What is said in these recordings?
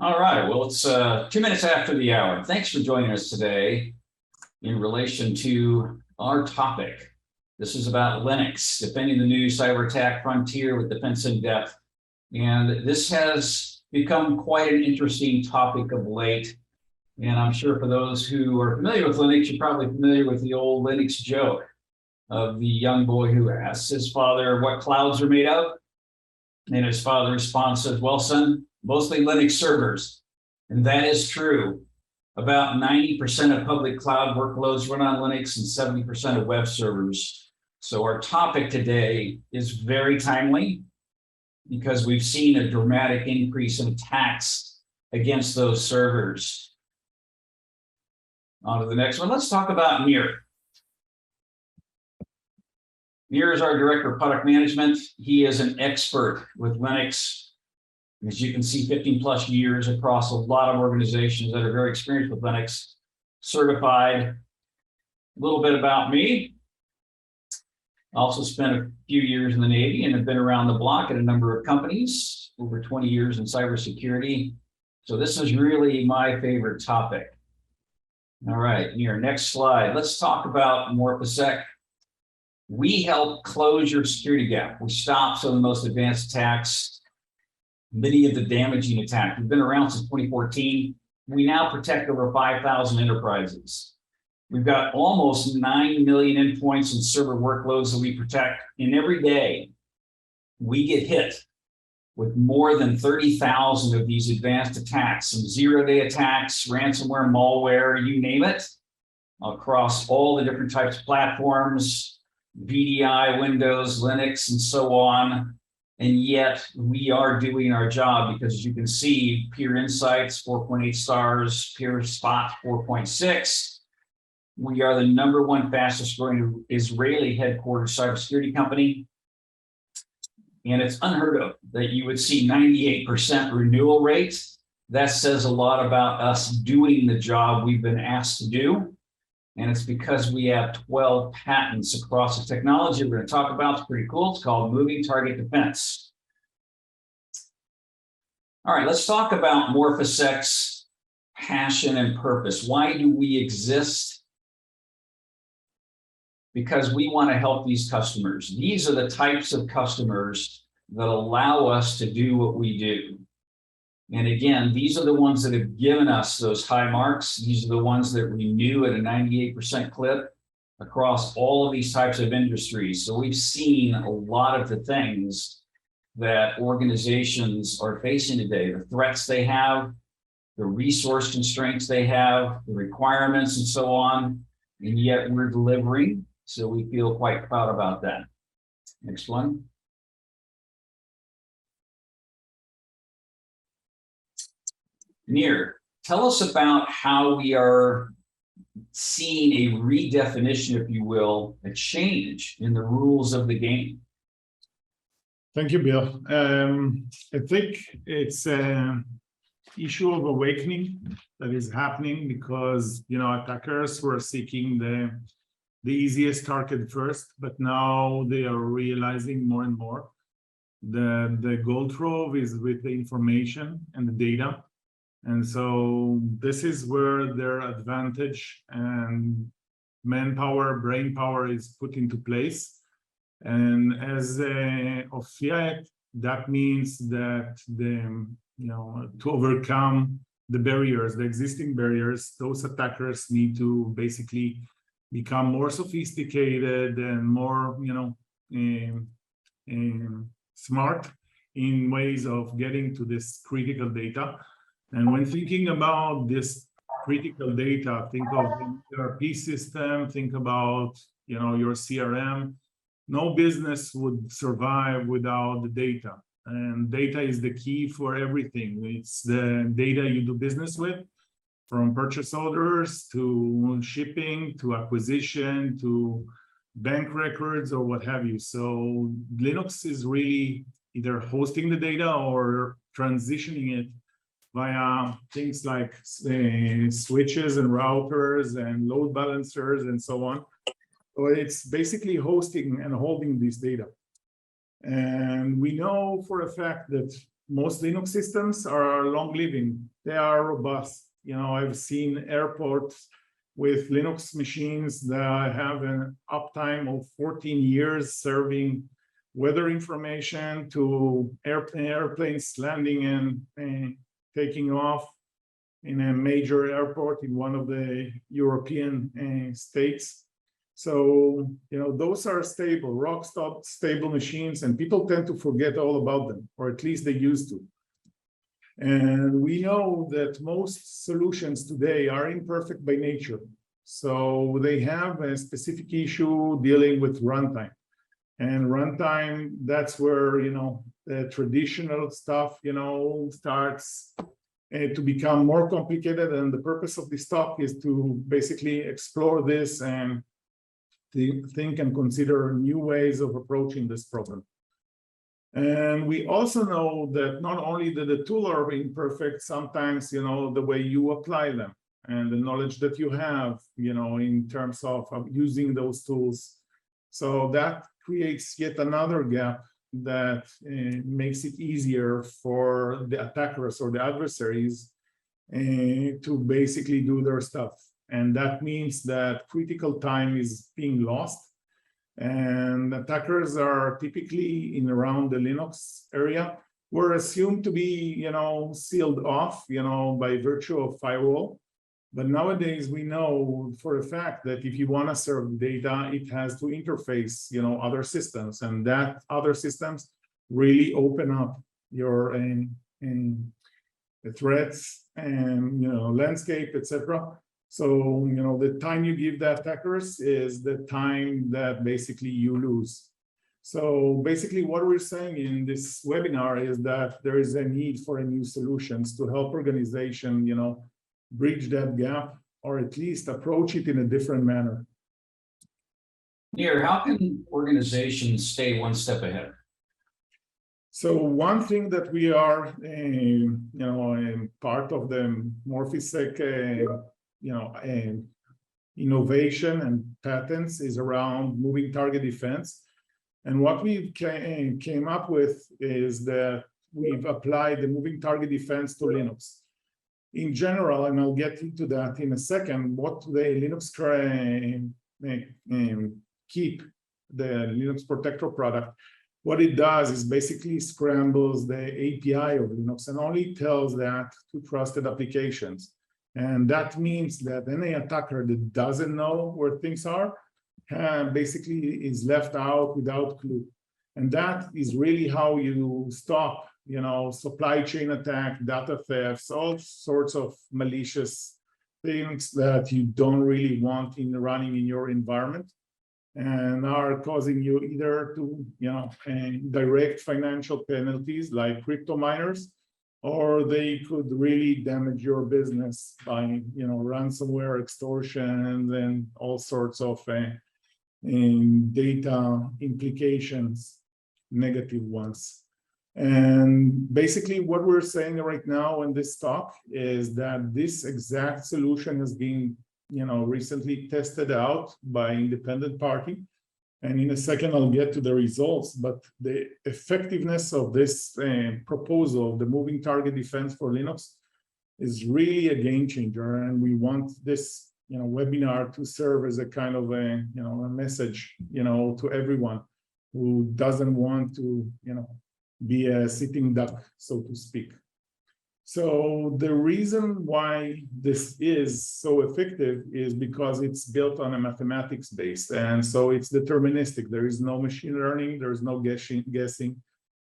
All right, well, it's 2 minutes after the hour. Thanks for joining us today in relation to our topic. This is about Linux, defending the new cyber attack frontier with defense in depth. And this has become quite an interesting topic of late. And I'm sure for those who are familiar with Linux, you're probably familiar with the old Linux joke of the young boy who asks his father what clouds are made of. And his father responds, says, well, son, mostly Linux servers. And that is true. About 90% of public cloud workloads run on Linux and 70% of web servers. So our topic today is very timely because we've seen a dramatic increase in attacks against those servers. On to the next one. Let's talk about Nir. Nir is our director of product management. He is an expert with Linux. As you can see, 15 plus years across a lot of organizations that are very experienced with Linux, certified. A little bit about me. I also spent a few years in the Navy and have been around the block at a number of companies, over 20 years in cybersecurity. So this is really my favorite topic. All right, Nir, next slide. Let's talk about MorphoSec. We help close your security gap. We stop some of the most advanced attacks, many of the damaging attacks. We've been around since 2014. We now protect over 5,000 enterprises. We've got almost 9 million endpoints and server workloads that we protect. And every day, we get hit with more than 30,000 of these advanced attacks, some zero-day attacks, ransomware, malware, you name it, across all the different types of platforms, VDI, Windows, Linux, and so on. And yet we are doing our job because, as you can see, Peer Insights, 4.8 stars, Peer Spot, 4.6. We are the #1 fastest growing Israeli headquartered cybersecurity company. And it's unheard of that you would see 98% renewal rates. That says a lot about us doing the job we've been asked to do. And it's because we have 12 patents across the technology we're going to talk about. It's pretty cool. It's called Moving Target Defense. All right, let's talk about MorphoSec's passion and purpose. Why do we exist? Because we want to help these customers. These are the types of customers that allow us to do what we do. And again, these are the ones that have given us those high marks. These are the ones that renew at a 98% clip across all of these types of industries. So we've seen a lot of the things that organizations are facing today, the threats they have, the resource constraints they have, the requirements and so on, and yet we're delivering. So we feel quite proud about that. Next one. Nir, tell us about how we are seeing a redefinition, if you will, a change in the rules of the game. Thank you, Bill. I think it's an issue of awakening that is happening because, attackers were seeking the easiest target first, but now they are realizing more and more the gold trove is with the information and the data. And so this is where their advantage and manpower, brain power is put into place. And as of yet, that means that to overcome the barriers, the existing barriers, those attackers need to basically become more sophisticated and more, smart in ways of getting to this critical data. And when thinking about this critical data, think of the ERP system, think about, your CRM. No business would survive without the data. And data is the key for everything. It's the data you do business with, from purchase orders to shipping, to acquisition, to bank records or what have you. So Linux is really either hosting the data or transitioning it via things like switches and routers and load balancers and so on. So it's basically hosting and holding this data. And we know for a fact that most Linux systems are long living. They are robust. I've seen airports with Linux machines that have an uptime of 14 years serving weather information to airplanes landing and taking off in a major airport in one of the European states. So, those are stable, stable machines, and people tend to forget all about them, or at least they used to. And we know that most solutions today are imperfect by nature. So they have a specific issue dealing with runtime. And runtime, that's where, the traditional stuff, starts to become more complicated. And the purpose of this talk is to basically explore this and to think and consider new ways of approaching this problem. And we also know that not only that the tools are imperfect, sometimes, the way you apply them and the knowledge that you have, in terms of using those tools. So that creates yet another gap that makes it easier for the attackers or the adversaries to basically do their stuff. And that means that critical time is being lost. And attackers are typically in around the Linux area. We're assumed to be, sealed off, by virtue of firewall. But nowadays we know for a fact that if you want to serve data, it has to interface, other systems, and that other systems really open up your threats and landscape, etc. So, the time you give the attackers is the time that basically you lose. So basically what we're saying in this webinar is that there is a need for new solutions to help organization, bridge that gap, or at least approach it in a different manner. Nir, how can organizations stay one step ahead? So one thing that we are, part of the MorphiSec, innovation and patents is around moving target defense. And what we came up with is that we've applied the moving target defense to Linux. In general, and I'll get into that in a second, what the Linux keep, the Linux Protector product, what it does is basically scrambles the API of Linux and only tells that to trusted applications. And that means that any attacker that doesn't know where things are, basically is left out without clue. And that is really how you stop, supply chain attack, data thefts, all sorts of malicious things that you don't really want running in your environment and are causing you either to, direct financial penalties like crypto miners, or they could really damage your business by, ransomware, extortion, and all sorts of data implications, negative ones. And basically what we're saying right now in this talk is that this exact solution has been, recently tested out by independent party. And in a second, I'll get to the results, but the effectiveness of this proposal, the moving target defense for Linux, is really a game changer. And we want this, webinar to serve as a kind of a message, to everyone who doesn't want to, be a sitting duck, so to speak. So the reason why this is so effective is because it's built on a mathematics base. And so it's deterministic. There is no machine learning. There is no guessing.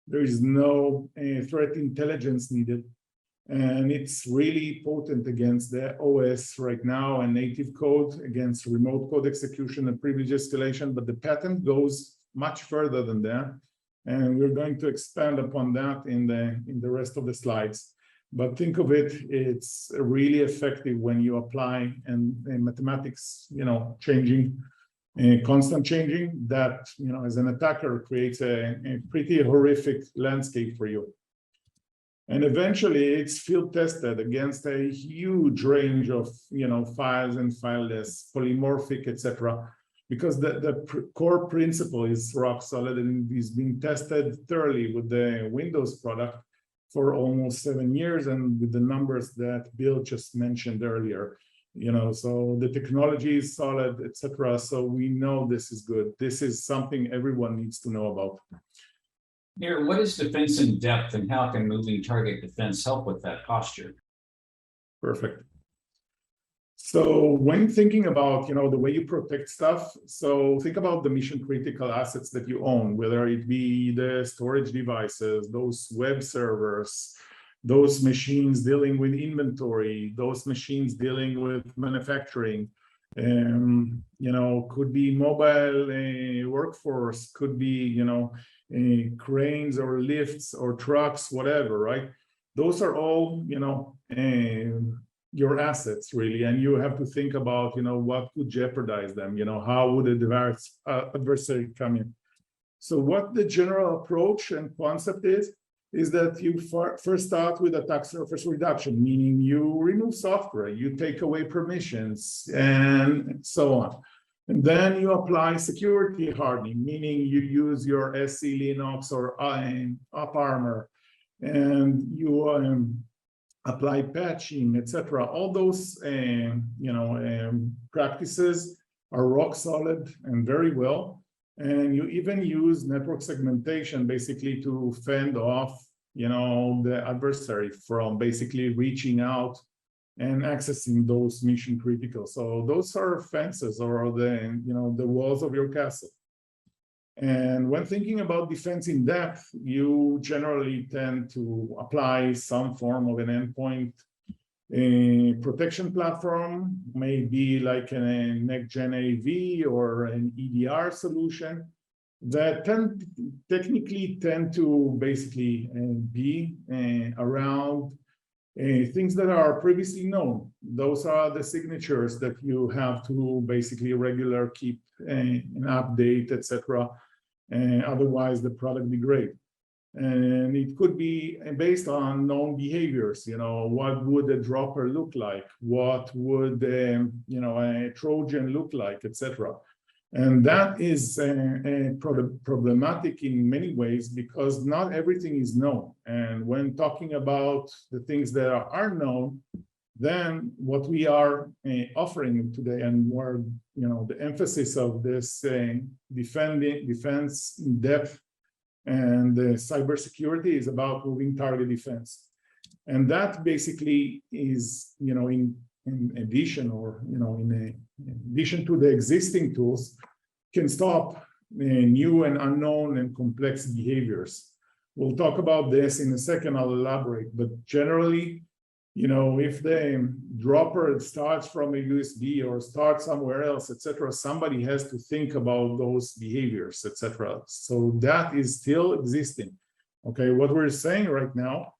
There is no threat intelligence needed. And it's really potent against the OS right now and native code, against remote code execution and privilege escalation. But the patent goes much further than that. And we're going to expand upon that in the rest of the slides. But think of it, it's really effective when you apply and mathematics, changing, constant changing, that, as an attacker creates a pretty horrific landscape for you. And eventually it's field tested against a huge range of, files and file lists, polymorphic, etc. Because the core principle is rock solid and is being tested thoroughly with the Windows product for almost 7 years, and with the numbers that Bill just mentioned earlier. So the technology is solid, etc. So we know this is good. This is something everyone needs to know about. Nir, what is defense in depth, and how can moving target defense help with that posture? Perfect. So when thinking about, the way you protect stuff, so think about the mission critical assets that you own, whether it be the storage devices, those web servers, those machines dealing with inventory, those machines dealing with manufacturing, could be mobile workforce, could be, cranes or lifts or trucks, whatever, right? Those are all, your assets really, and you have to think about, what could jeopardize them, how would a adversary come in. So what the general approach and concept is that you first start with attack surface reduction, meaning you remove software, you take away permissions, and so on. And then you apply security hardening, meaning you use your SC Linux or UpArmor, and you apply patching, etc. All those practices are rock solid and very well. And you even use network segmentation basically to fend off, the adversary from basically reaching out and accessing those mission critical. So those are fences, or the walls of your castle. And when thinking about defense in depth, you generally tend to apply some form of an endpoint protection platform, maybe like a next-gen AV or an EDR solution that technically tend to basically be around things that are previously known. Those are the signatures that you have to basically regular keep an update, etc. Otherwise, the product degrades. And it could be based on known behaviors. What would a dropper look like? What would a Trojan look like, etc. And that is problematic in many ways because not everything is known. And when talking about the things that are known, then what we are offering today, and more, the emphasis of this defense in depth and cybersecurity is about moving target defense. And that basically is, in addition, or, in addition to the existing tools, can stop new and unknown and complex behaviors. We'll talk about this in a second, I'll elaborate, but generally, if the dropper starts from a USB or starts somewhere else, etc., somebody has to think about those behaviors, etc. So that is still existing. Okay, what we're saying right now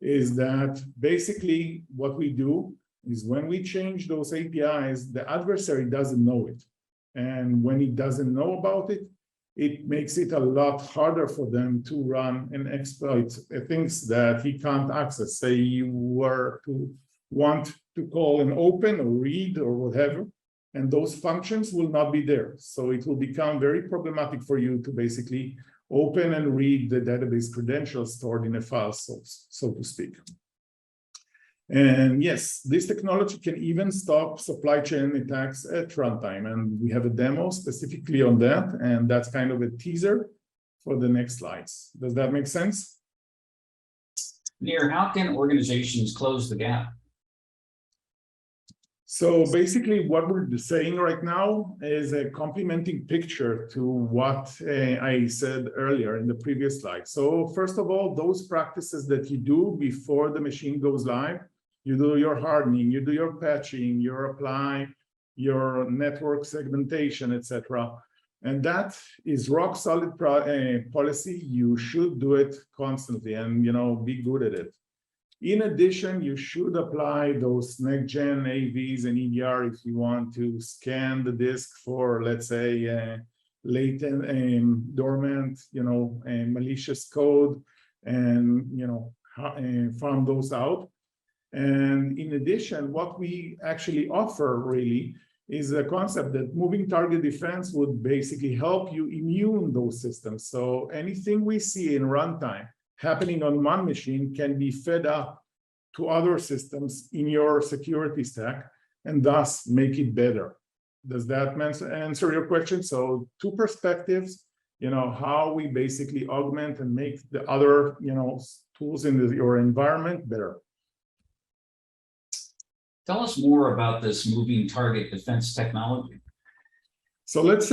is that basically what we do is when we change those APIs, the adversary doesn't know it. And when he doesn't know about it, it makes it a lot harder for them to run and exploit things that he can't access. Say you were to want to call and open or read or whatever, and those functions will not be there. So it will become very problematic for you to basically open and read the database credentials stored in a file, so to speak. And yes, this technology can even stop supply chain attacks at runtime. And we have a demo specifically on that. And that's kind of a teaser for the next slides. Does that make sense? Nir, how can organizations close the gap? So basically what we're saying right now is a complementing picture to what I said earlier in the previous slide. So first of all, those practices that you do before the machine goes live, you do your hardening, you do your patching, you apply your network segmentation, etc. And that is rock solid policy. You should do it constantly and be good at it. In addition, you should apply those next-gen AVs and EDR if you want to scan the disk for, let's say, latent, dormant, malicious code, and farm those out. And in addition, what we actually offer really is a concept that moving target defense would basically help you immune those systems. So anything we see in runtime happening on one machine can be fed up to other systems in your security stack and thus make it better. Does that answer your question? So two perspectives, how we basically augment and make the other, tools in your environment better. Tell us more about this moving target defense technology. So let's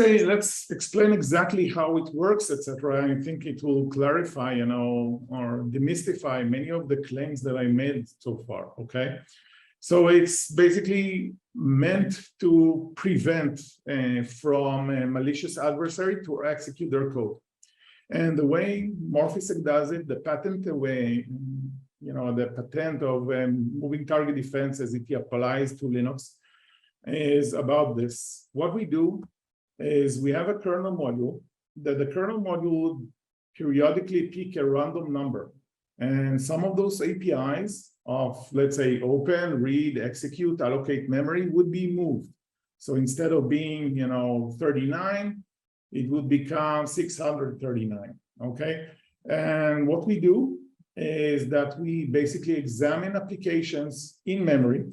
explain exactly how it works, etc. I think it will clarify, or demystify many of the claims that I made so far. Okay. So it's basically meant to prevent from a malicious adversary to execute their code. And the way Morphisec does it, the patent way, the patent of moving target defense as it applies to Linux is about this. What we do is we have a kernel module that the kernel module would periodically pick a random number. And some of those APIs of, let's say, open, read, execute, allocate memory would be moved. So instead of being, 39, it would become 639, okay? And what we do is that we basically examine applications in memory,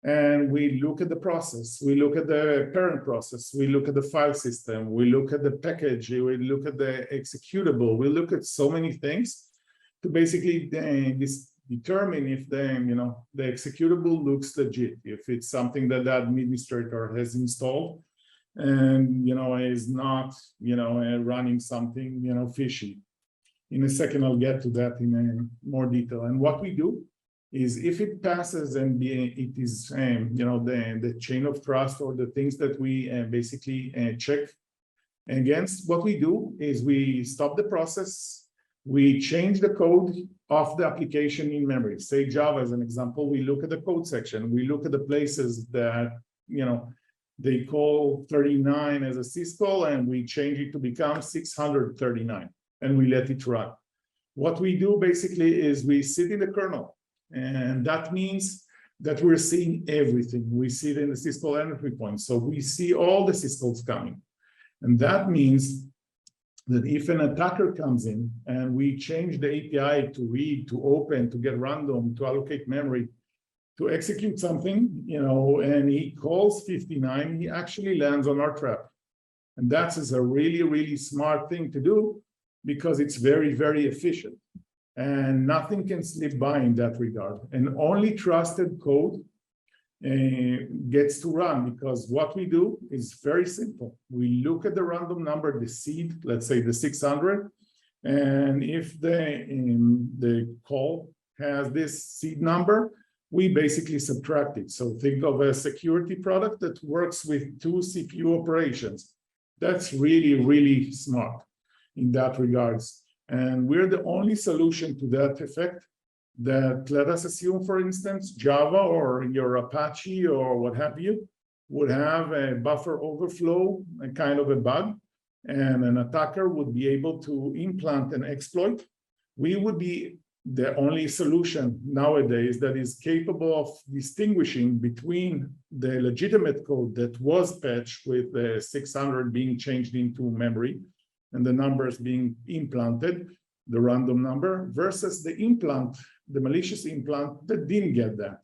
and we look at the process, we look at the parent process, we look at the file system, we look at the package, we look at the executable, we look at so many things to basically determine if the executable looks legit, if it's something that the administrator has installed and is not running something fishy. In a second, I'll get to that in more detail. And what we do is if it passes and it is, the chain of trust or the things that we basically check against, what we do is we stop the process, we change the code of the application in memory. Say Java as an example, we look at the code section, we look at the places that, they call 39 as a syscall, and we change it to become 639, and we let it run. What we do basically is we sit in the kernel, and that means that we're seeing everything. We see it in the syscall entry point. So we see all the syscalls coming. And that means that if an attacker comes in and we change the API to read, to open, to get random, to allocate memory, to execute something, and he calls 59, he actually lands on our trap. And that is a really, really smart thing to do because it's very, very efficient. And nothing can slip by in that regard. And only trusted code gets to run, because what we do is very simple. We look at the random number, the seed, let's say the 600, and if the call has this seed number, we basically subtract it. So think of a security product that works with 2 CPU operations. That's really, really smart in that regards. And we're the only solution to that effect that, let us assume, for instance, Java or your Apache or what have you would have a buffer overflow, a kind of a bug, and an attacker would be able to implant an exploit. We would be the only solution nowadays that is capable of distinguishing between the legitimate code that was patched with the 600 being changed into memory and the numbers being implanted, the random number, versus the implant, the malicious implant that didn't get that.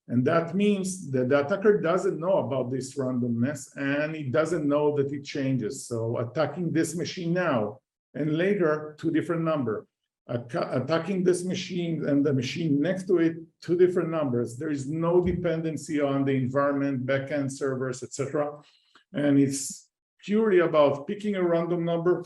And that means that the attacker doesn't know about this randomness, and he doesn't know that it changes. So attacking this machine now and later, 2 different numbers. Attacking this machine and the machine next to it, 2 different numbers. There is no dependency on the environment, backend servers, etc. And it's purely about picking a random number,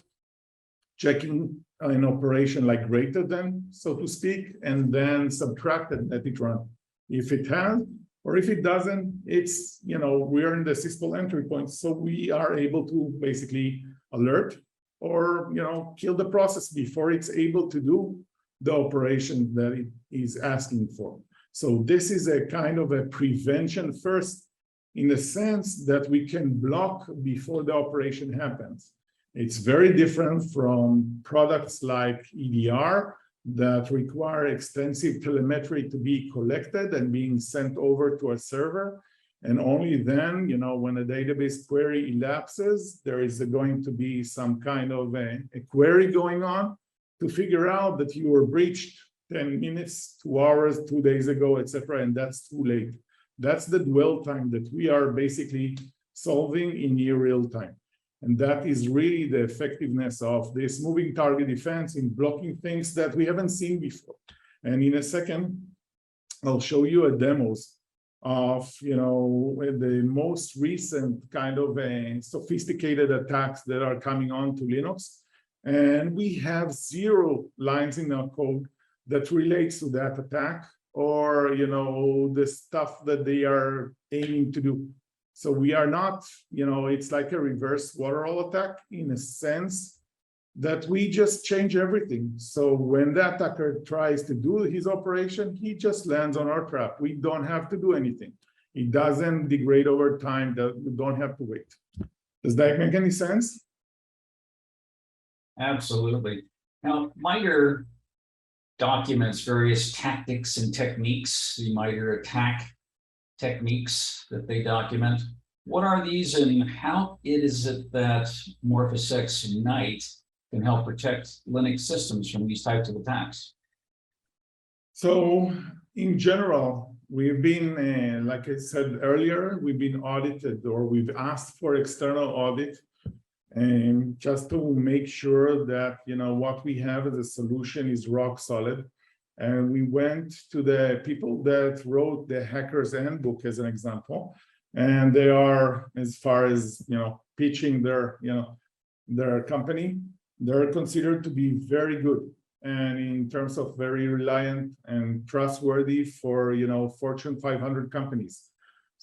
checking an operation like greater than, so to speak, and then subtract and let it run. If it has, or if it doesn't, it's, we're in the syscall entry point, so we are able to basically alert or, kill the process before it's able to do the operation that it is asking for. So this is a kind of a prevention first, in the sense that we can block before the operation happens. It's very different from products like EDR that require extensive telemetry to be collected and being sent over to a server. And only then, when a database query elapses, there is going to be some kind of a query going on. to figure out that you were breached 10 minutes, 2 hours, 2 days ago, etc. And that's too late. That's the dwell time that we are basically solving in near real time. And that is really the effectiveness of this moving target defense in blocking things that we haven't seen before. And in a second, I'll show you a demos of, the most recent kind of sophisticated attacks that are coming on to Linux. And we have 0 lines in our code that relates to that attack or, the stuff that they are aiming to do. So we are not, it's like a reverse waterfall attack in a sense that we just change everything. So when the attacker tries to do his operation, he just lands on our trap. We don't have to do anything. It doesn't degrade over time, that we don't have to wait. Does that make any sense? Absolutely. Now, MITRE documents various tactics and techniques, the MITRE attack techniques that they document. What are these and how is it that Morphosex Ignite can help protect Linux systems from these types of attacks? So in general, we've been, like I said earlier, we've been audited or we've asked for external audit and just to make sure that, what we have as a solution is rock solid. And we went to the people that wrote the Hacker's Handbook as an example, and they are, as far as, pitching their, their company, they're considered to be very good. And in terms of very reliant and trustworthy for, Fortune 500 companies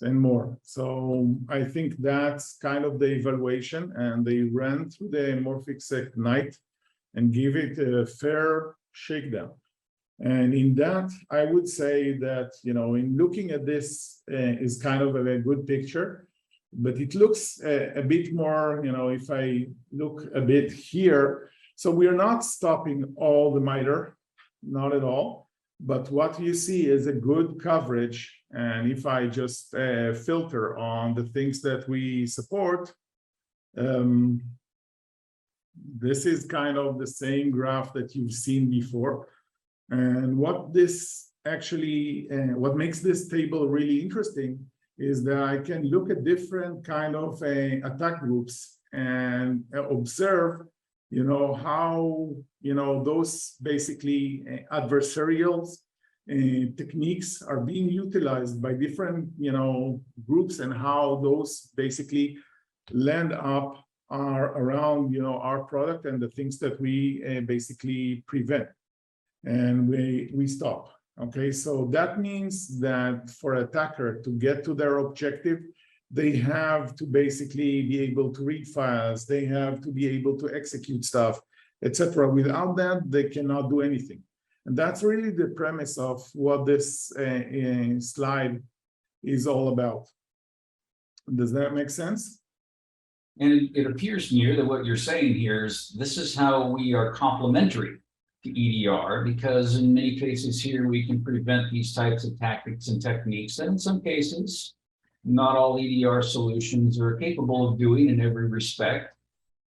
and more. So I think that's kind of the evaluation, and they ran through the Morphosex Ignite and give it a fair shakedown. And in that, I would say that, in looking at this is kind of a good picture, but it looks a bit more, if I look a bit here, so we are not stopping all the MITRE, not at all. But what you see is a good coverage. And if I just filter on the things that we support, this is kind of the same graph that you've seen before. And what this actually, what makes this table really interesting is that I can look at different kind of attack groups and observe, how, those basically adversarial techniques are being utilized by different, groups, and how those basically land up are around, our product and the things that we basically prevent and we stop. Okay, so that means that for an attacker to get to their objective, they have to basically be able to read files, they have to be able to execute stuff, etc. Without that, they cannot do anything. And that's really the premise of what this slide is all about. Does that make sense? And it appears to me that what you're saying here is this is how we are complementary to EDR, because in many cases here we can prevent these types of tactics and techniques, and in some cases not all EDR solutions are capable of doing in every respect.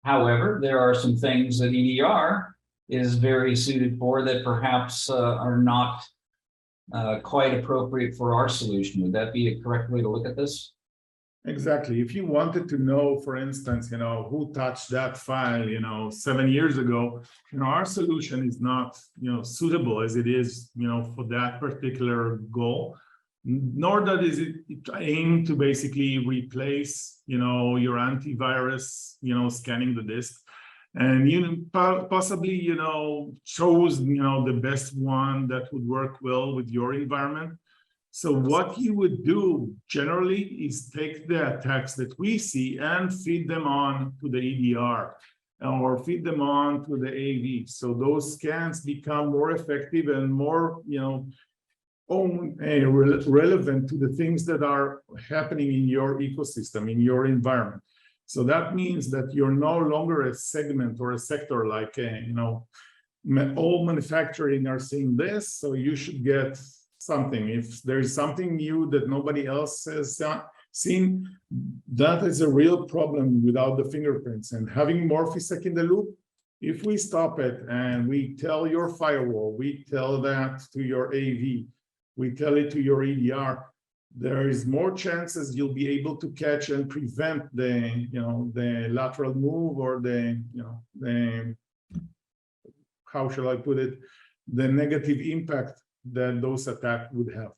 However, there are some things that EDR is very suited for that perhaps are not quite appropriate for our solution. Would that be a correct way to look at this? Exactly. If you wanted to know, for instance, who touched that file, 7 years ago, our solution is not, suitable as it is, for that particular goal. Nor does it aim to basically replace, your antivirus, scanning the disk. And you possibly, chose, the best one that would work well with your environment. So what you would do generally is take the attacks that we see and feed them on to the EDR or feed them on to the AV. So those scans become more effective and more, relevant to the things that are happening in your ecosystem, in your environment. So that means that you're no longer a segment or a sector like, all manufacturing are seeing this, so you should get something. If there's something new that nobody else has seen, that is a real problem without the fingerprints. And having Morphosex in the loop If we stop it and we tell your firewall, we tell that to your AV, we tell it to your EDR, there is more chances you'll be able to catch and prevent the, the lateral move or the, how shall I put it, the negative impact that those attacks would have.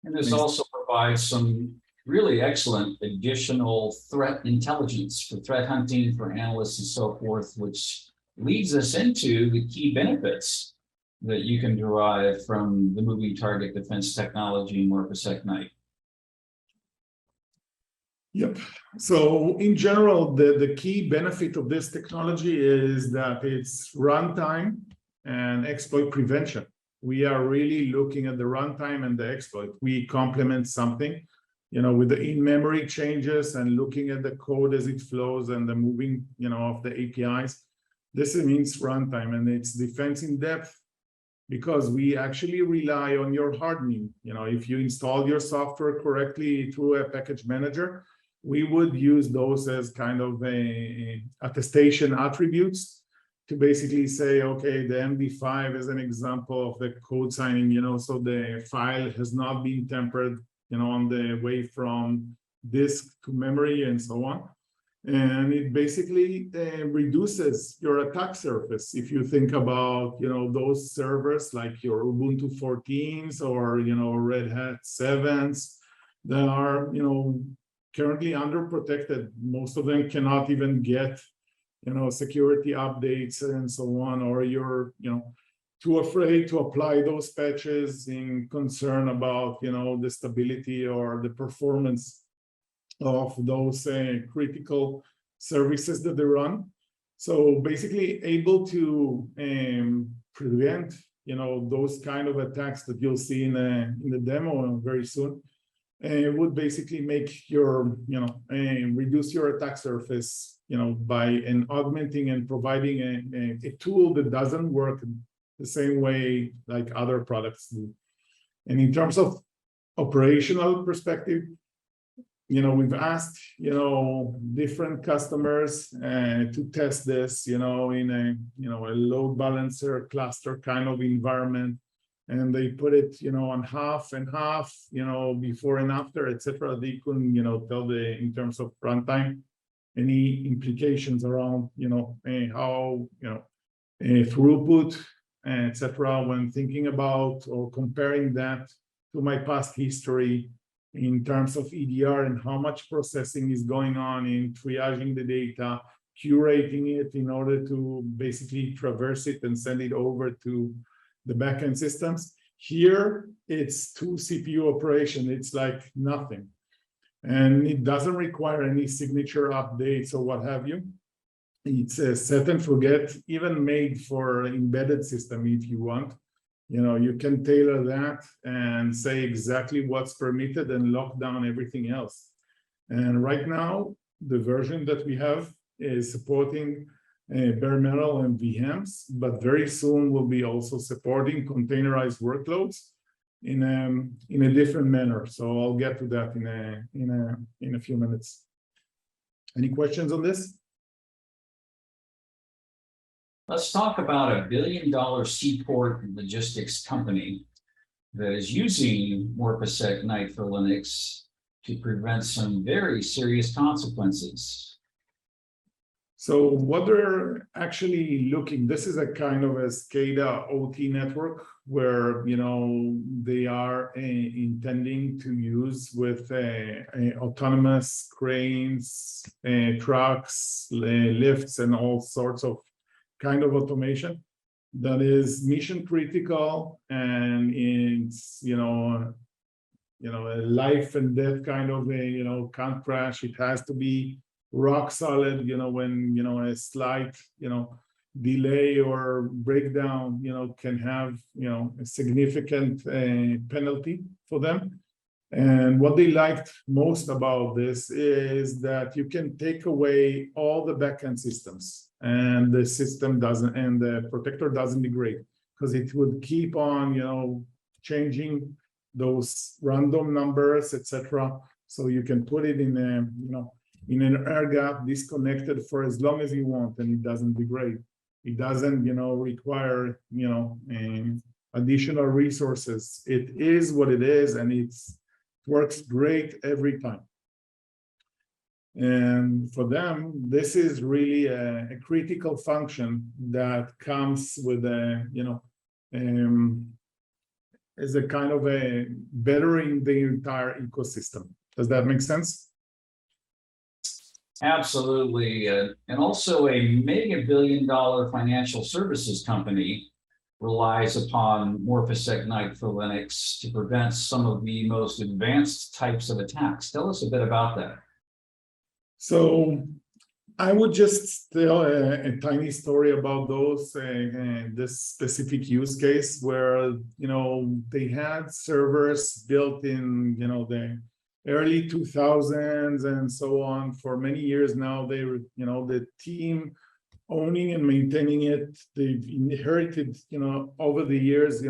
And this also provides some really excellent additional threat intelligence for threat hunting, for analysts and so forth, which leads us into the key benefits that you can derive from the moving target defense technology in MorphoSec Night. Yep. So in general, the key benefit of this technology is that it's runtime and exploit prevention. We are really looking at the runtime and the exploit. We complement something, with the in-memory changes and looking at the code as it flows and the moving, of the APIs. This means runtime, and it's defense in depth because we actually rely on your hardening. If you install your software correctly through a package manager, we would use those as kind of a attestation attributes to basically say, okay, the MD5 is an example of the code signing, so the file has not been tampered, on the way from disk to memory and so on. And it basically reduces your attack surface. If you think about, those servers like your Ubuntu 14s or, Red Hat 7s that are, currently underprotected. Most of them cannot even get, security updates and so on, or you're, too afraid to apply those patches in concern about, the stability or the performance of those critical services that they run. So basically able to prevent, those kind of attacks that you'll see in the demo very soon. It would basically make your, reduce your attack surface, by augmenting and providing a tool that doesn't work the same way like other products do. And in terms of operational perspective, we've asked, different customers to test this, in a load balancer cluster kind of environment. And they put it, on half and half, before and after, etc. They couldn't, tell in terms of runtime, any implications around, how, throughput, etc. When thinking about or comparing that to my past history in terms of EDR and how much processing is going on in triaging the data, curating it in order to basically traverse it and send it over to the backend systems. Here, it's 2 CPU operation. It's like nothing. And it doesn't require any signature updates or what have you. It's a set and forget, even made for embedded system if you want. You can tailor that and say exactly what's permitted and lock down everything else. And right now, the version that we have is supporting bare metal and VMs, but very soon we'll be also supporting containerized workloads in a different manner. So I'll get to that in a few minutes. Any questions on this? Let's talk about a $1 billion seaport logistics company that is using MorphoSec Night for Linux to prevent some very serious consequences. So what they're actually looking, this is a kind of a SCADA OT network where, they are intending to use with autonomous cranes, trucks, lifts, and all sorts of kind of automation that is mission critical, and it's, a life and death kind of can't crash. It has to be rock solid, when, a slight, delay or breakdown, can have, a significant penalty for them. And what they liked most about this is that you can take away all the backend systems and the system doesn't, and the protector doesn't degrade because it would keep on, changing those random numbers, etc. So you can put it in a, in an air gap, disconnected for as long as you want, and it doesn't degrade. It doesn't, require, additional resources. It is what it is, and it works great every time. And for them, this is really a critical function that comes with a, as a kind of a bettering the entire ecosystem. Does that make sense? Absolutely. And also a mega billion-dollar financial services company relies upon Morphoset Ignite for Linux to prevent some of the most advanced types of attacks. Tell us a bit about that. So I would just tell a tiny story about this specific use case where, they had servers built in, the early 2000s and so on. For many years now, they were, the team owning and maintaining it, they've inherited, over the years,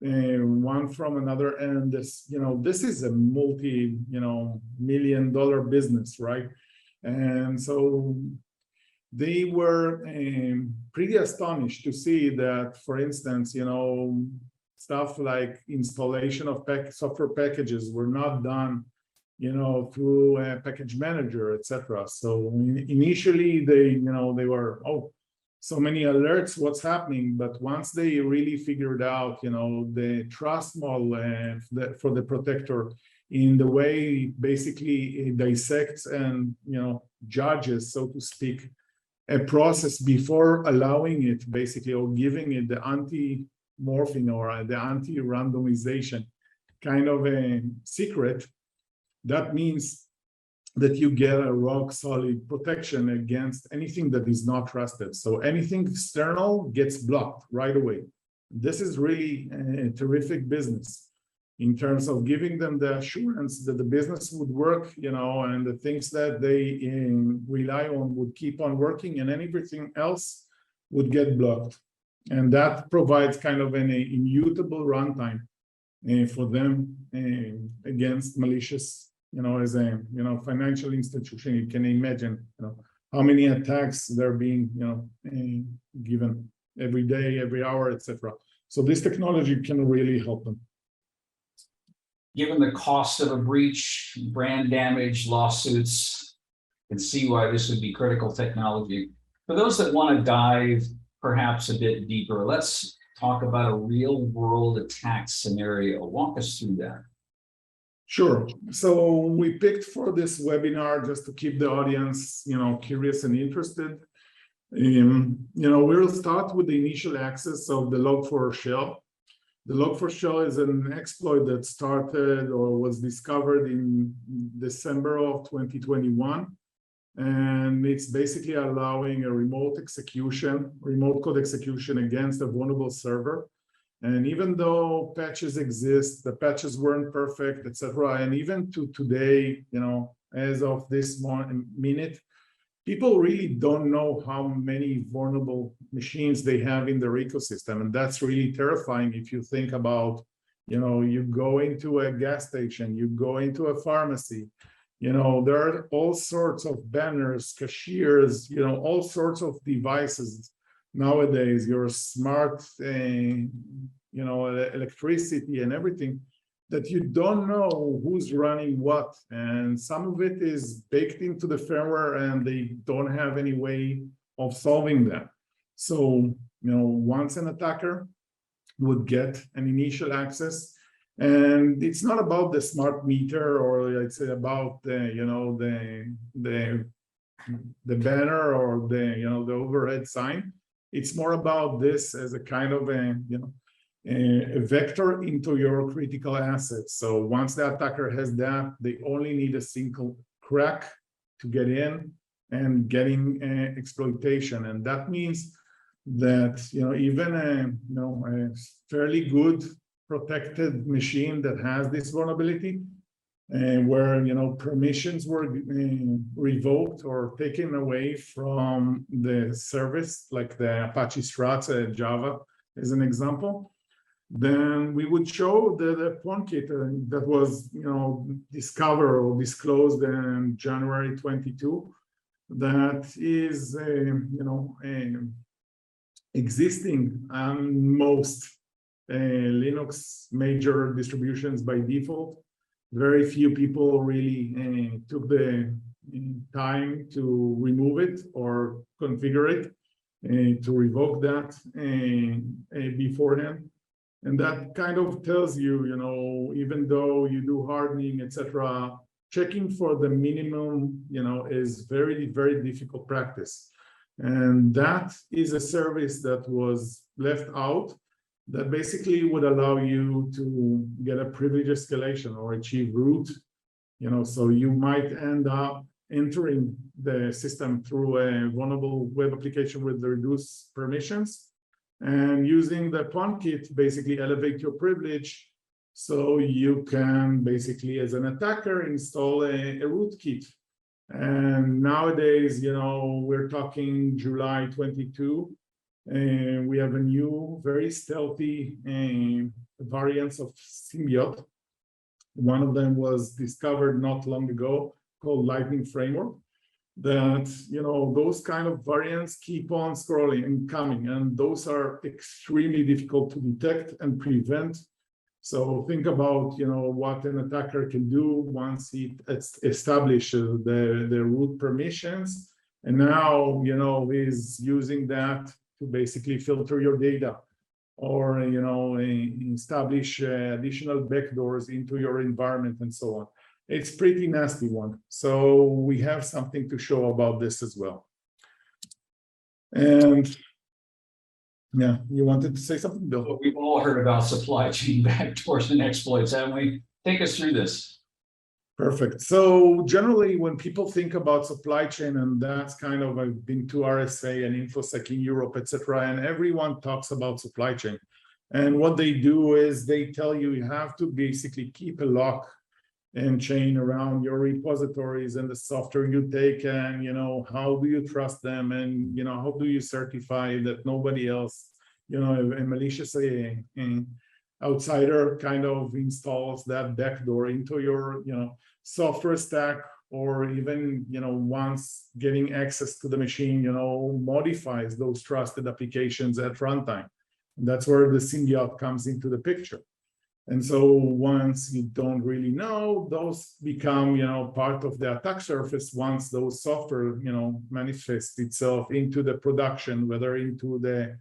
one from another. And this, this is a multi-million-dollar business, right? And so they were pretty astonished to see that, for instance, stuff like installation of software packages were not done, through a package manager, etc. So initially they, they were, oh, so many alerts, what's happening? But once they really figured out, the trust model for the protector in the way basically it dissects and, judges, so to speak, a process before allowing it basically, or giving it the anti-morphing or the anti-randomization kind of a secret, that means that you get a rock solid protection against anything that is not trusted. So anything external gets blocked right away. This is really a terrific business in terms of giving them the assurance that the business would work, and the things that they rely on would keep on working, and everything else would get blocked. And that provides kind of an immutable runtime for them against malicious, as a financial institution. You can imagine, how many attacks they're being, given every day, every hour, etc. So this technology can really help them. Given the cost of a breach, brand damage, lawsuits, you can see why this would be critical technology. For those that want to dive perhaps a bit deeper, let's talk about a real world attack scenario. Walk us through that. Sure. So we picked for this webinar just to keep the audience, curious and interested. We'll start with the initial access of the Log4 shell. The Log4 shell is an exploit that started or was discovered in December of 2021. And it's basically allowing a remote code execution against a vulnerable server. And even though patches exist, the patches weren't perfect, etc. And even to today, as of this minute, people really don't know how many vulnerable machines they have in their ecosystem. And that's really terrifying if you think about, you go into a gas station, you go into a pharmacy, there are all sorts of banners, cashiers, all sorts of devices nowadays, your smart, electricity and everything, that you don't know who's running what. And some of it is baked into the firmware and they don't have any way of solving that. So, once an attacker would get an initial access, and it's not about the smart meter, or it's about the, the banner or the overhead sign. It's more about this as a kind of a vector into your critical assets. So once the attacker has that, they only need a single crack to get in and getting exploitation. And that means that even a fairly good protected machine that has this vulnerability, where permissions were revoked or taken away from the service, like the Apache Struts, Java as an example, then we would show the pawn kit that was, discovered or disclosed in January 22. That is, existing on most Linux major distributions by default. Very few people really took the time to remove it or configure it, to revoke that beforehand. And that kind of tells you, even though you do hardening, etc., checking for the minimum, is very, very difficult practice. And that is a service that was left out that basically would allow you to get a privilege escalation or achieve root. So you might end up entering the system through a vulnerable web application with the reduced permissions, and using the pawn kit basically elevate your privilege so you can basically, as an attacker, install a rootkit. And nowadays, we're talking July 22, and we have a new, very stealthy variants of Symbiote. One of them was discovered not long ago, called Lightning Framework. That, those kind of variants keep on scrolling and coming, and those are extremely difficult to detect and prevent. So think about, what an attacker can do once he establishes the root permissions, and now, is using that to basically filter your data, or, establish additional backdoors into your environment and so on. It's pretty nasty one. So we have something to show about this as well. And yeah, you wanted to say something, Bill? Well, we've all heard about supply chain backdoors and exploits, haven't we? Take us through this. Perfect. So generally, when people think about supply chain, and that's kind of, I've been to RSA and InfoSec in Europe, etc., and everyone talks about supply chain. And what they do is they tell you have to basically keep a lock and chain around your repositories and the software you take, and how do you trust them, and how do you certify that nobody else, a malicious outsider kind of installs that backdoor into your software stack, or even once getting access to the machine, modifies those trusted applications at runtime. And that's where the Symbiote comes into the picture. And so once you don't really know, those become, part of the attack surface once those software, manifests itself into the production, whether into the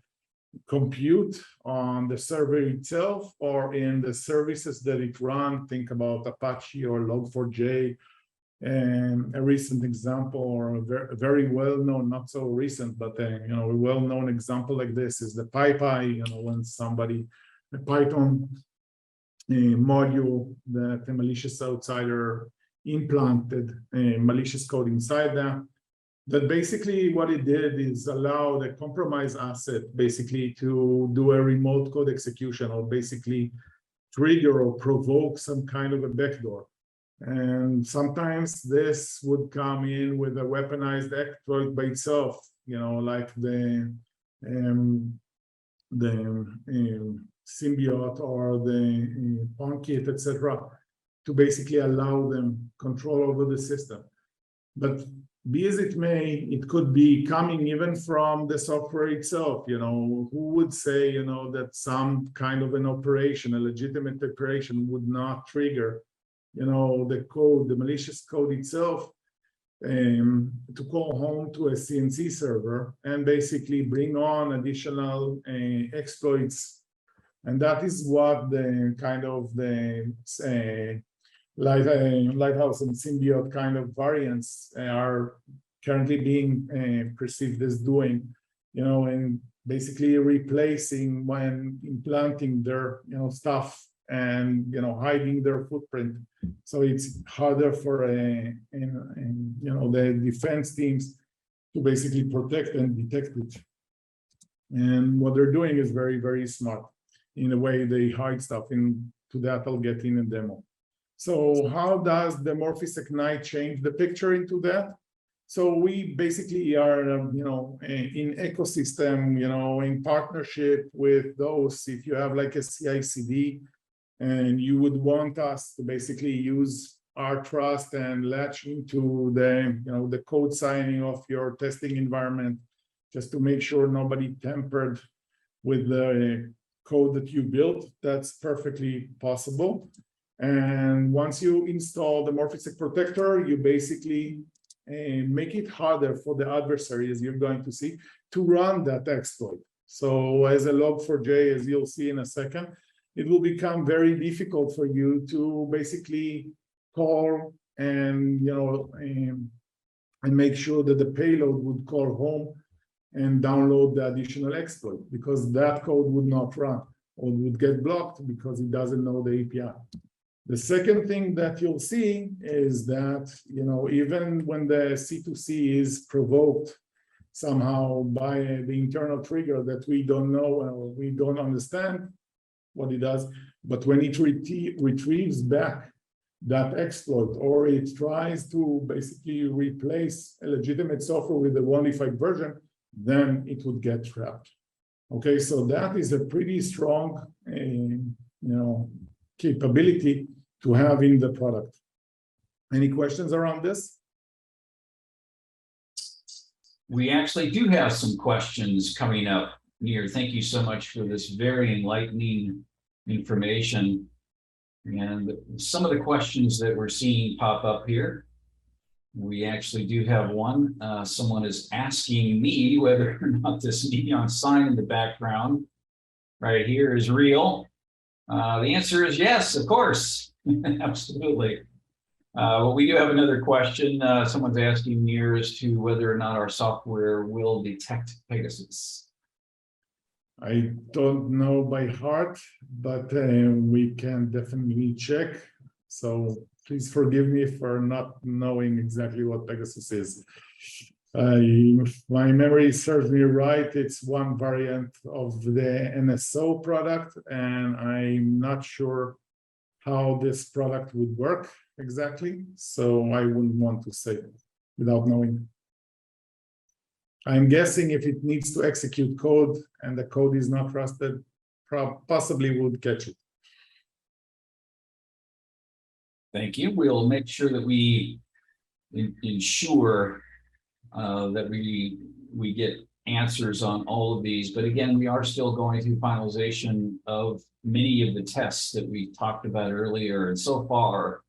compute on the server itself or in the services that it runs. Think about Apache or Log4j. And a recent example, or a very well-known, not so recent, but a well-known example like this is the PyPy, when a Python module that a malicious outsider implanted malicious code inside that basically what it did is allow the compromised asset basically to do a remote code execution, or basically trigger or provoke some kind of a backdoor. And sometimes this would come in with a weaponized exploit by itself, like the Symbiote or the pawn kit, etc., to basically allow them control over the system. But be as it may, it could be coming even from the software itself. Who would say, that some kind of an operation, a legitimate operation, would not trigger, the code, the malicious code itself, to call home to a CNC server and basically bring on additional exploits. And that is what the kind of the Lighthouse and Symbiote kind of variants are currently being perceived as doing, and basically replacing when implanting their, stuff and, hiding their footprint. So it's harder for the defense teams to basically protect and detect it. And what they're doing is very, very smart. In a way, they hide stuff. To that, I'll get in a demo. So how does the Morpheus Ignite change the picture into that? So we basically are, in ecosystem, in partnership with those. If you have like a CI/CD, and you would want us to basically use our trust and latch into the code signing of your testing environment, just to make sure nobody tampered with the code that you built, that's perfectly possible. And once you install the Morphisec protector, you basically make it harder for the adversary, as you're going to see, to run that exploit. So as a log4j, as you'll see in a second, it will become very difficult for you to basically call and make sure that the payload would call home and download the additional exploit, because that code would not run or would get blocked because it doesn't know the API. The second thing that you'll see is that, even when the C2C is provoked somehow by the internal trigger that we don't know or we don't understand what it does, but when it retrieves back that exploit, or it tries to basically replace a legitimate software with a modified version, then it would get trapped. Okay, so that is a pretty strong, capability to have in the product. Any questions around this? We actually do have some questions coming up, Nir. Thank you so much for this very enlightening information. And some of the questions that we're seeing pop up here, we actually do have one. Someone is asking me whether or not this neon sign in the background right here is real. The answer is yes, of course. Absolutely. Well, we do have another question. Someone's asking Nir as to whether or not our software will detect Pegasus. I don't know by heart, but we can definitely check. So please forgive me for not knowing exactly what Pegasus is. If my memory serves me right, it's one variant of the NSO product, and I'm not sure how this product would work exactly. So I wouldn't want to say it without knowing. I'm guessing if it needs to execute code and the code is not trusted, possibly would catch it. Thank you. We'll make sure that we ensure that we get answers on all of these. But again, we are still going through finalization of many of the tests that we talked about earlier. And so far,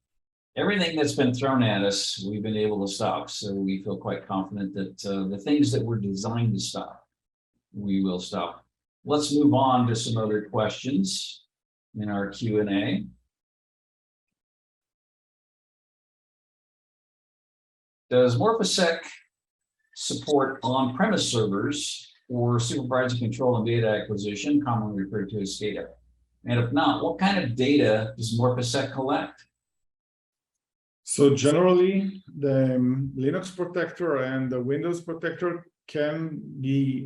everything that's been thrown at us, we've been able to stop. So we feel quite confident that the things that were designed to stop, we will stop. Let's move on to some other questions in our Q&A. Does Morphisec support on-premise servers for supervising control and data acquisition, commonly referred to as SCADA? And if not, what kind of data does Morphisec collect? So generally, the Linux protector and the Windows protector can be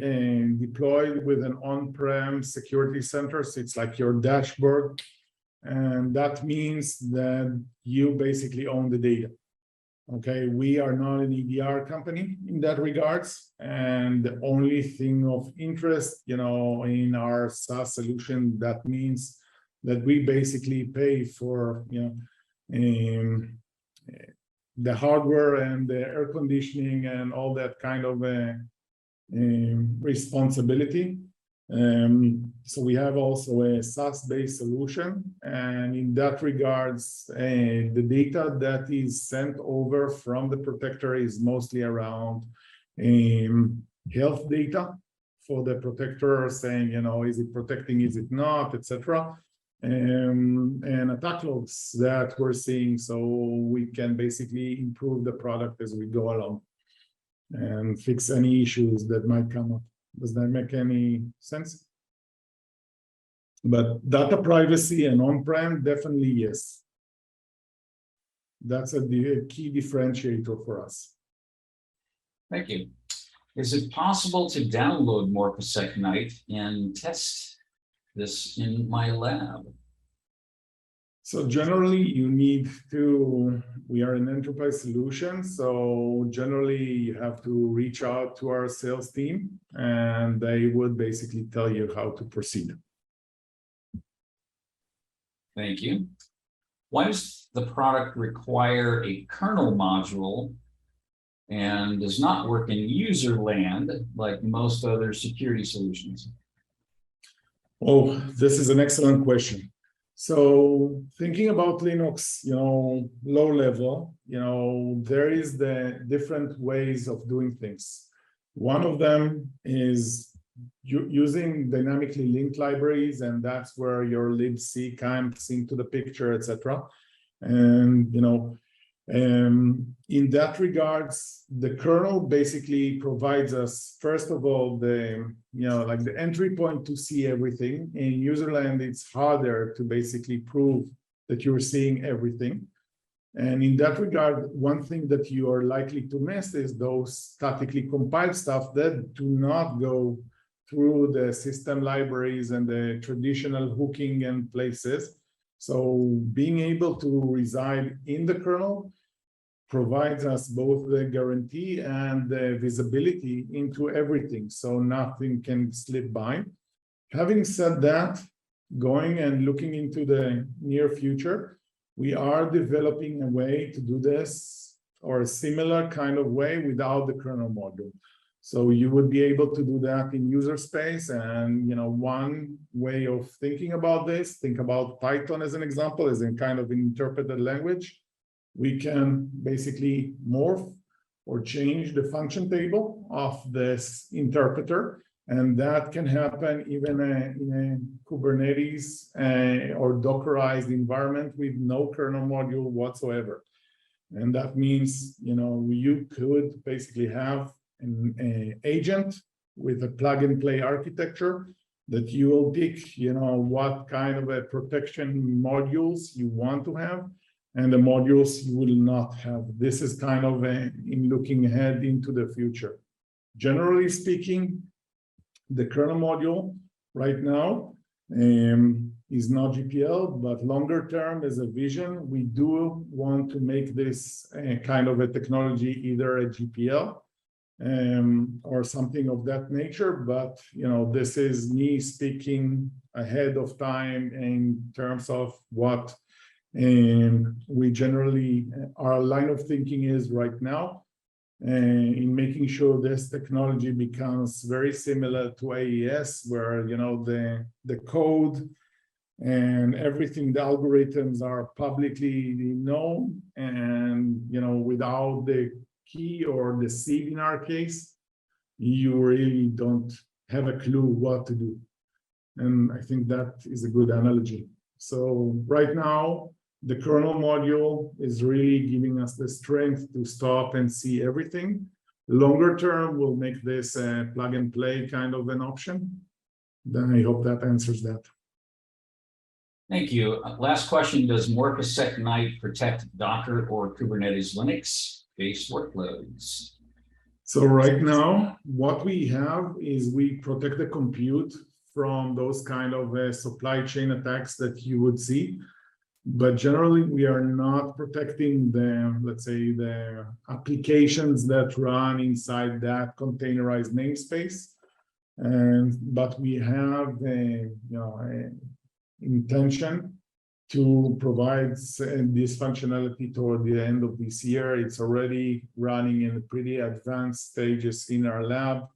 deployed with an on-prem security center. So it's like your dashboard. And that means that you basically own the data. Okay, we are not an EDR company in that regards. And the only thing of interest, in our SaaS solution, that means that we basically pay for, the hardware and the air conditioning and all that kind of responsibility. So we have also a SaaS-based solution, and in that regards, the data that is sent over from the protector is mostly around health data for the protector, saying, is it protecting, is it not, etc. And attack logs that we're seeing, so we can basically improve the product as we go along and fix any issues that might come up. Does that make any sense? But data privacy and on-prem, definitely yes. That's a key differentiator for us. Thank you. Is it possible to download Morphisec Night and test this in my lab? So generally, we are an enterprise solution. So generally, you have to reach out to our sales team and they would basically tell you how to proceed. Thank you. Why does the product require a kernel module and does not work in user land like most other security solutions? Oh, this is an excellent question. So thinking about Linux, low level, there is the different ways of doing things. One of them is using dynamically linked libraries, and that's where your libc comes into the picture, etc. And in that regards, the kernel basically provides us, first of all, the entry point to see everything. In userland, it's harder to basically prove that you're seeing everything. And in that regard, one thing that you are likely to miss is those statically compiled stuff that do not go through the system libraries and the traditional hooking and places. So being able to reside in the kernel provides us both the guarantee and the visibility into everything, so nothing can slip by. Having said that, going and looking into the near future, we are developing a way to do this, or a similar kind of way, without the kernel module. So you would be able to do that in user space. And one way of thinking about this, think about Python as an example, as a kind of an interpreted language. We can basically morph or change the function table of this interpreter. And that can happen even in a Kubernetes or Dockerized environment with no kernel module whatsoever. And that means, you could basically have an agent with a plug and play architecture that you will pick, what kind of a protection modules you want to have, and the modules you will not have. This is kind of in looking ahead into the future. Generally speaking, the kernel module right now is not GPL, but longer term as a vision, we do want to make this kind of a technology, either a GPL or something of that nature. But this is me speaking ahead of time in terms of what we generally, our line of thinking is right now, in making sure this technology becomes very similar to AES, where the code and everything, the algorithms are publicly known, and without the key or the seed in our case, you really don't have a clue what to do. And I think that is a good analogy. So right now, the kernel module is really giving us the strength to stop and see everything. Longer term, we'll make this a plug and play kind of an option. Then I hope that answers that. Thank you. Last question, does Morpheus Ignite protect Docker or Kubernetes Linux-based workloads? So right now, what we have is we protect the compute from those kind of supply chain attacks that you would see. But generally, we are not protecting the, let's say, the applications that run inside that containerized namespace. But we have a intention to provide this functionality toward the end of this year. It's already running in pretty advanced stages in our lab,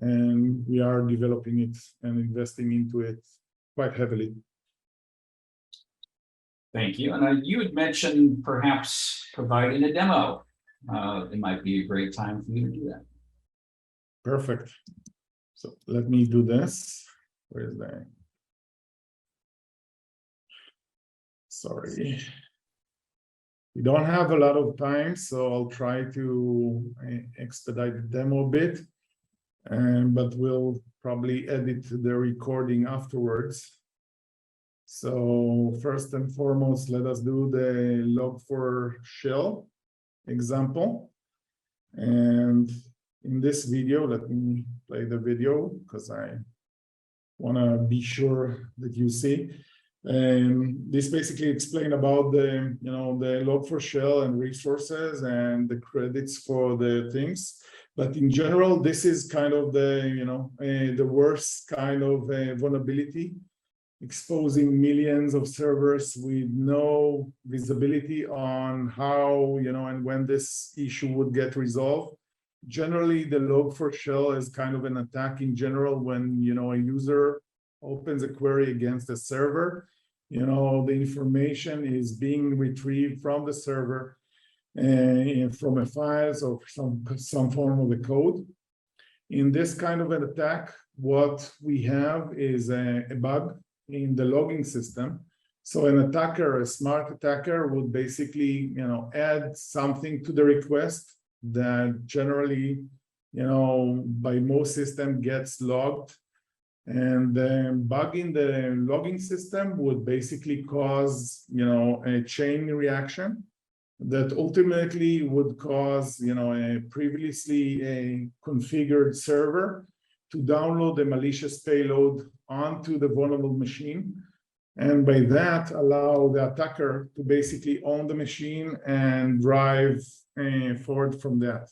and we are developing it and investing into it quite heavily. Thank you. And you had mentioned perhaps providing a demo. It might be a great time for you to do that. Perfect. So let me do this. Where's that? Sorry. We don't have a lot of time, so I'll try to expedite the demo a bit, but we'll probably edit the recording afterwards. So first and foremost, let us do the log4shell example. And in this video, let me play the video because I want to be sure that you see. This basically explains about the, the log4shell and resources and the credits for the things. But in general, this is kind of the, the worst kind of vulnerability, exposing millions of servers with no visibility on how, and when this issue would get resolved. Generally, the log4shell is kind of an attack in general when, a user opens a query against a server, the information is being retrieved from the server and from a files or some form of a code. In this kind of an attack, what we have is a bug in the logging system. So an attacker, a smart attacker, would basically, add something to the request that generally, by most system gets logged. And the bug in the logging system would basically cause, a chain reaction that ultimately would cause, a previously configured server to download a malicious payload onto the vulnerable machine. And by that, allow the attacker to basically own the machine and drive forward from that.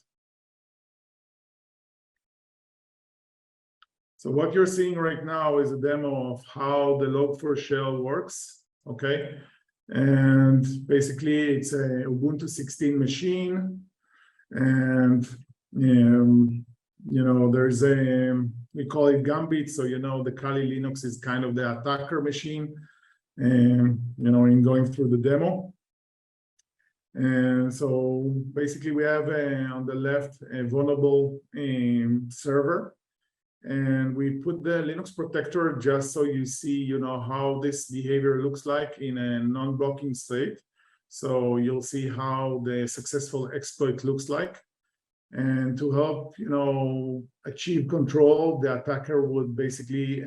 So what you're seeing right now is a demo of how the log4shell works, okay? And basically it's a Ubuntu 16 machine. And, there's we call it Gambit. So, the Kali Linux is kind of the attacker machine, and, in going through the demo. And so basically we have on the left a vulnerable server. And we put the Linux protector just so you see, how this behavior looks like in a non-blocking state. So you'll see how the successful exploit looks like. And to help, achieve control, the attacker would basically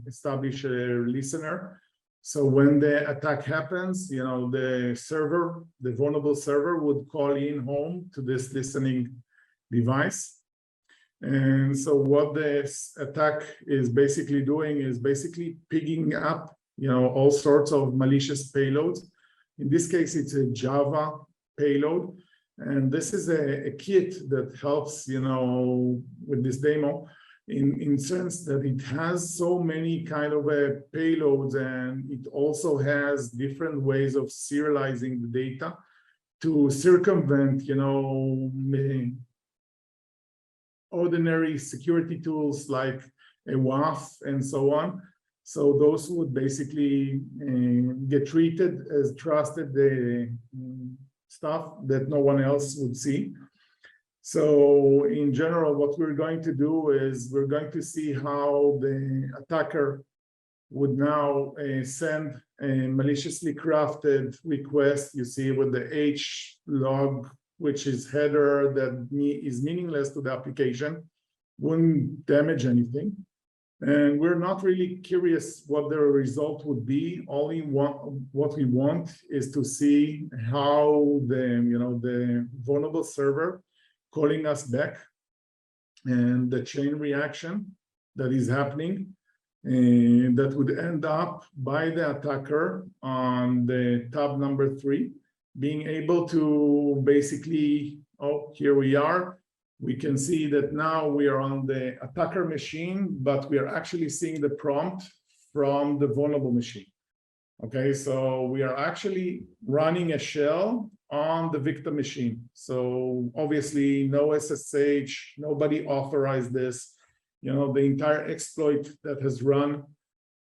establish a listener. So when the attack happens, the server, the vulnerable server would call in home to this listening device. And so what this attack is basically doing is basically picking up, all sorts of malicious payloads. In this case, it's a Java payload. And this is a kit that helps, with this demo in sense that it has so many kind of payloads, and it also has different ways of serializing the data to circumvent, ordinary security tools like a WAF and so on. So those would basically get treated as trusted stuff that no one else would see. So in general, what we're going to do is we're going to see how the attacker would now send a maliciously crafted request, you see, with the H log, which is header that is meaningless to the application, wouldn't damage anything. And we're not really curious what the result would be. Only what we want is to see how the vulnerable server calling us back and the chain reaction that is happening, and that would end up by the attacker on the tab number 3, being able to basically, here we are. We can see that now we are on the attacker machine, but we are actually seeing the prompt from the vulnerable machine. Okay, so we are actually running a shell on the victim machine. So obviously no SSH, nobody authorized this. The entire exploit that has run,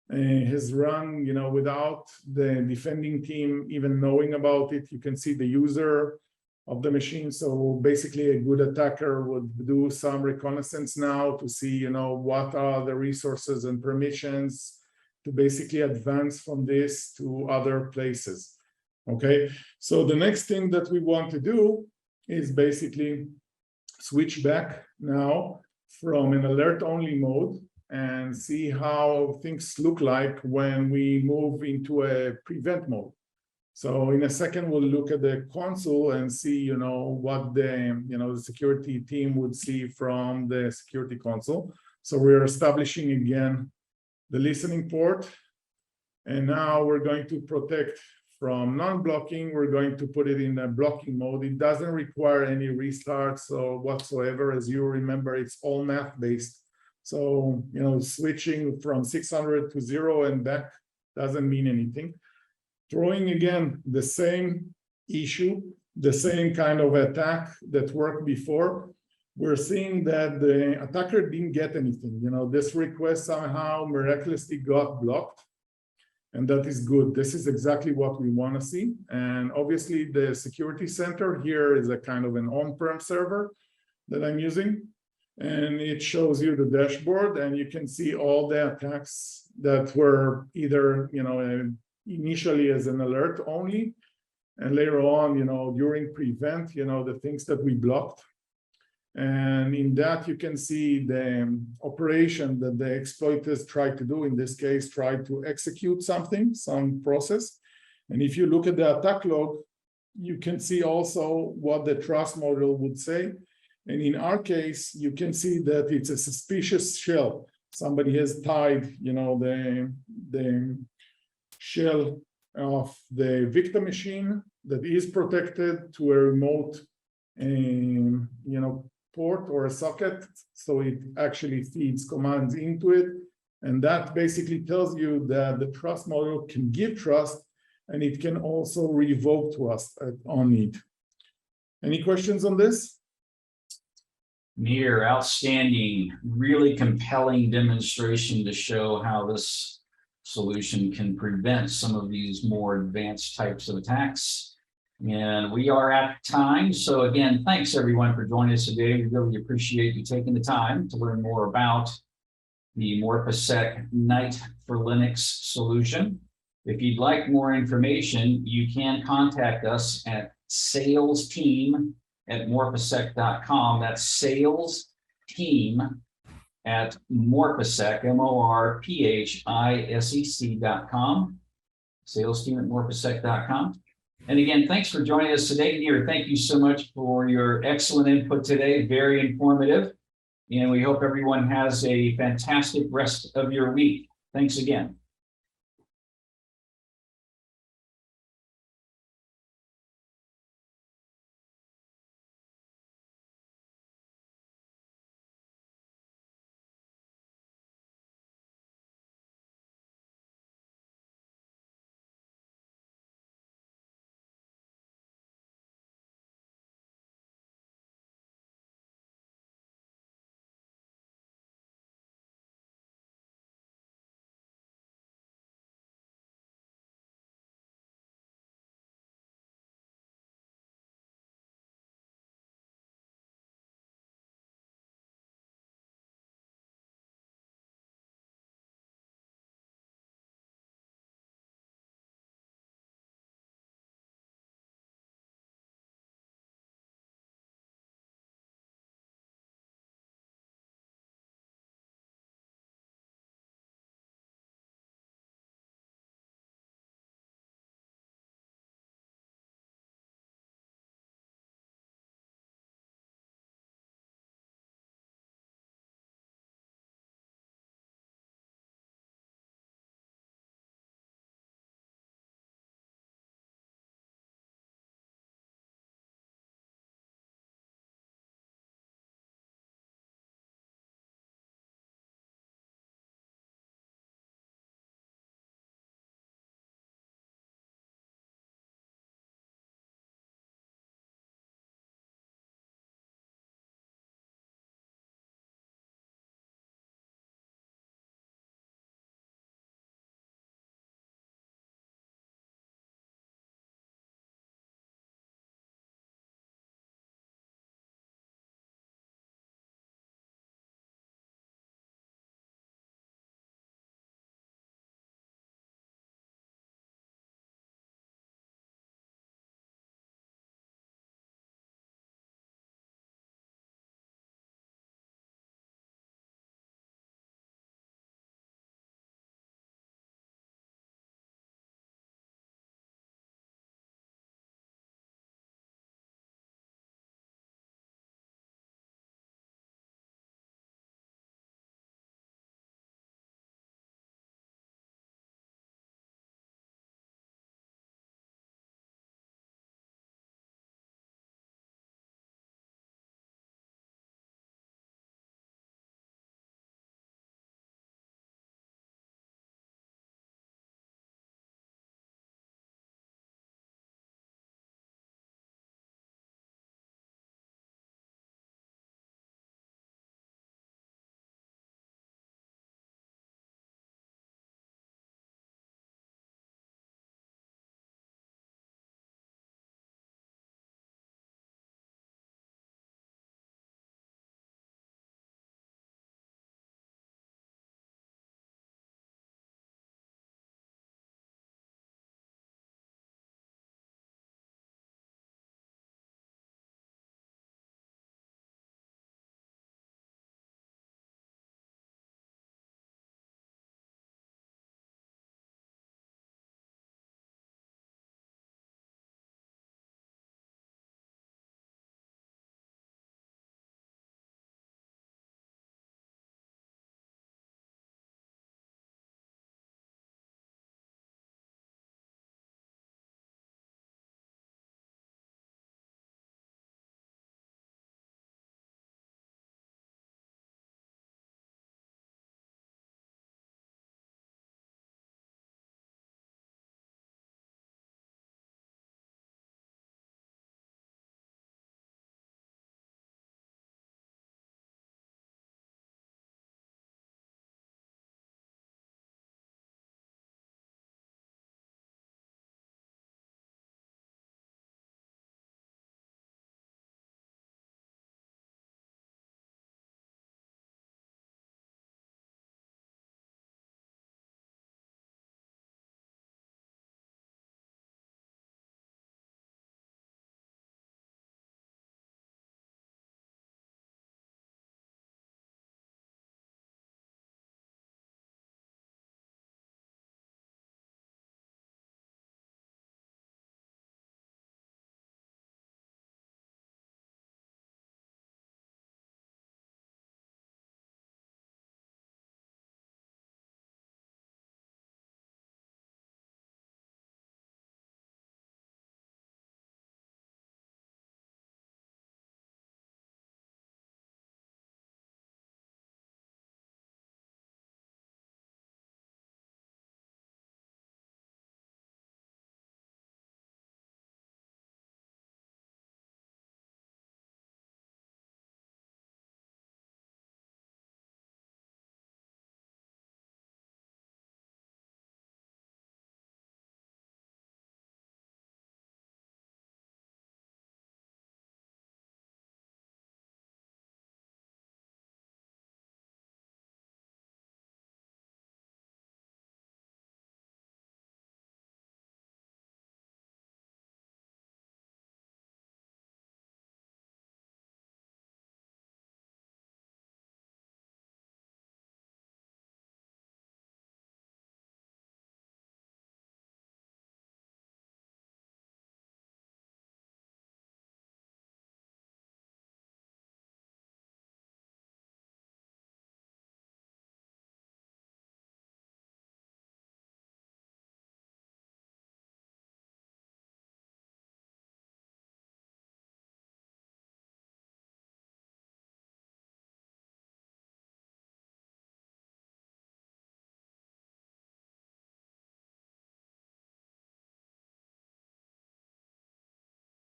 without the defending team even knowing about it. You can see the user of the machine. So basically a good attacker would do some reconnaissance now to see, what are the resources and permissions to basically advance from this to other places. Okay, so the next thing that we want to do is basically switch back now from an alert only mode and see how things look like when we move into a prevent mode. So in a second, we'll look at the console and see, what the security team would see from the security console. So we're establishing again the listening port. And now we're going to protect from non-blocking. We're going to put it in a blocking mode. It doesn't require any restarts or whatsoever. As you remember, it's all math-based. So, switching from 600 to 0 and back doesn't mean anything. Throwing again the same issue, the same kind of attack that worked before, we're seeing that the attacker didn't get anything. This request somehow miraculously got blocked, and that is good. This is exactly what we want to see. And obviously the security center here is a kind of an on-prem server that I'm using. And it shows you the dashboard, and you can see all the attacks that were either, initially as an alert only, and later on, during prevent, the things that we blocked. And in that, you can see the operation that the exploiters tried to do. In this case, tried to execute something, some process. And if you look at the attack log, you can see also what the trust model would say. And in our case, you can see that it's a suspicious shell. Somebody has tied, the shell of the victim machine that is protected to a remote, port or a socket. So it actually feeds commands into it. And that basically tells you that the trust model can give trust, and it can also revoke trust on need. Any questions on this? Nir, outstanding, really compelling demonstration to show how this solution can prevent some of these more advanced types of attacks. And we are at time. So again, thanks everyone for joining us today. We really appreciate you taking the time to learn more about the MorphoSec Night for Linux solution. If you'd like more information, you can contact us at salesteam@morphosec.com. That's sales team at morphosec, morphissec.com. Sales team at morphosec.com. And again, thanks for joining us today. Nir, thank you so much for your excellent input today. Very informative. And we hope everyone has a fantastic rest of your week. Thanks again.